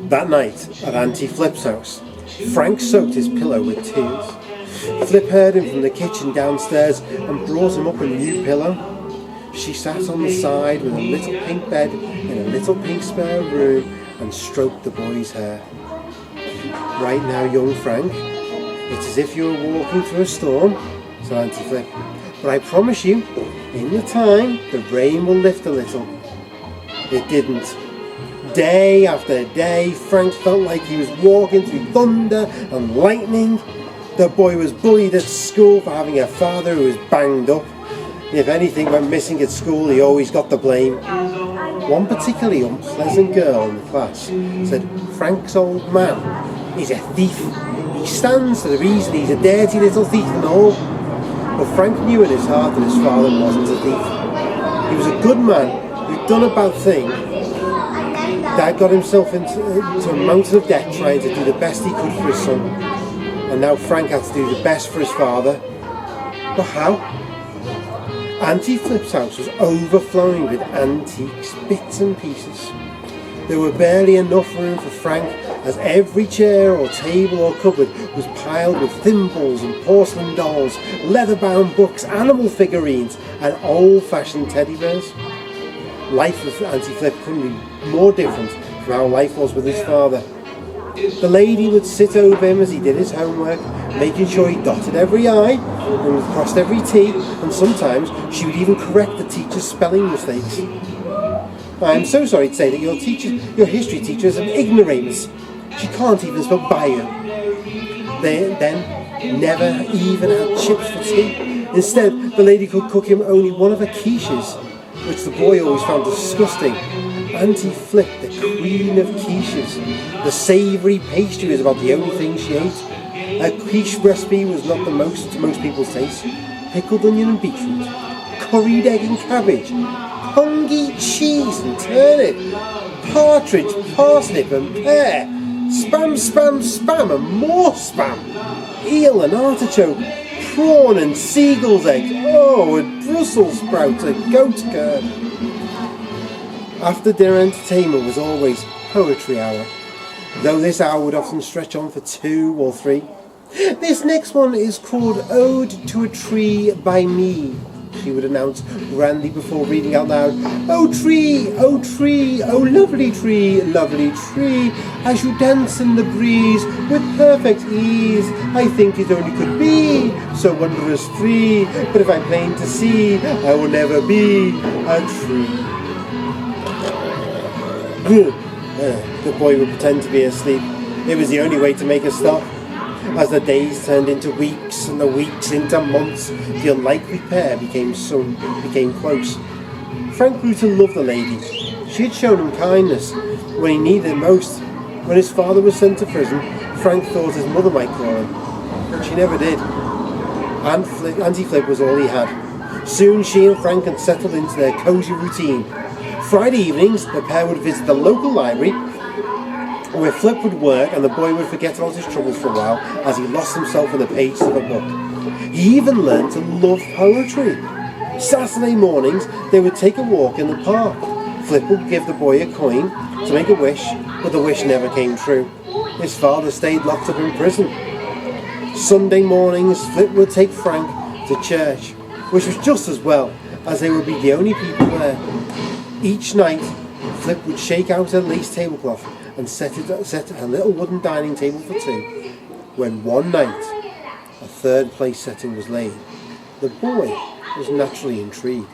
That night, at Auntie Flip's house, Frank soaked his pillow with tears. Flip heard him from the kitchen downstairs and brought him up a new pillow. She sat on the side with a little pink bed in a little pink spare room and stroked the boy's hair. "Right now, young Frank, it's as if you were walking through a storm," said Auntie Flip. "But I promise you, in the time, the rain will lift a little." It didn't. Day after day, Frank felt like he was walking through thunder and lightning. The boy was bullied at school for having a father who was banged up. If anything went missing at school, he always got the blame. One particularly unpleasant girl in the class said, "Frank's old man is a thief. He stands to the reason he's a dirty little thief and all." But Frank knew in his heart that his father wasn't a thief. He was a good man who'd done a bad thing. Dad got himself into a mountain of debt trying to do the best he could for his son. And now Frank had to do the best for his father. But how? Auntie Flip's house was overflowing with antiques, bits and pieces. There were barely enough room for Frank, as every chair or table or cupboard was piled with thimbles and porcelain dolls, leather-bound books, animal figurines and old-fashioned teddy bears. Life with Auntie Flip couldn't be more different from how life was with his father. The lady would sit over him as he did his homework, making sure he dotted every I and crossed every T, and sometimes she would even correct the teacher's spelling mistakes. "I'm so sorry to say that your history teacher is an ignoramus. She can't even spell bio." They then never even had chips for tea. Instead, the lady could cook him only one of her quiches, which the boy always found disgusting. Auntie Flip, the queen of quiches. The savoury pastry was about the only thing she ate. Her quiche recipe was not the most to most people's taste. Pickled onion and beetroot, curried egg and cabbage, pungy cheese and turnip, partridge, parsnip and pear, spam, spam, spam and more spam, eel and artichoke, prawn and seagull's eggs, and Brussels sprouts and goat curd. After dinner entertainment was always poetry hour, though this hour would often stretch on for 2 or 3. "This next one is called Ode to a Tree by Me," she would announce grandly before reading out loud. oh tree, oh lovely tree, as you dance in the breeze with perfect ease, I think it only could be so wondrous free, but if I'm plain to see, I will never be a tree." The boy would pretend to be asleep. It was the only way to make her stop. As the days turned into weeks and the weeks into months, the unlikely pair became close. Frank grew to love the lady. She had shown him kindness when he needed it most. When his father was sent to prison, Frank thought his mother might call him, but she never did. Auntie Flip was all he had. Soon she and Frank had settled into their cosy routine. Friday evenings, the pair would visit the local library, where Flip would work and the boy would forget about his troubles for a while as he lost himself in the pages of a book. He even learned to love poetry. Saturday mornings, they would take a walk in the park. Flip would give the boy a coin to make a wish, but the wish never came true. His father stayed locked up in prison. Sunday mornings, Flip would take Frank to church, which was just as well, as they would be the only people there. Each night, Flip would shake out her lace tablecloth and set a little wooden dining table for 2. When one night, a third place setting was laid, the boy was naturally intrigued.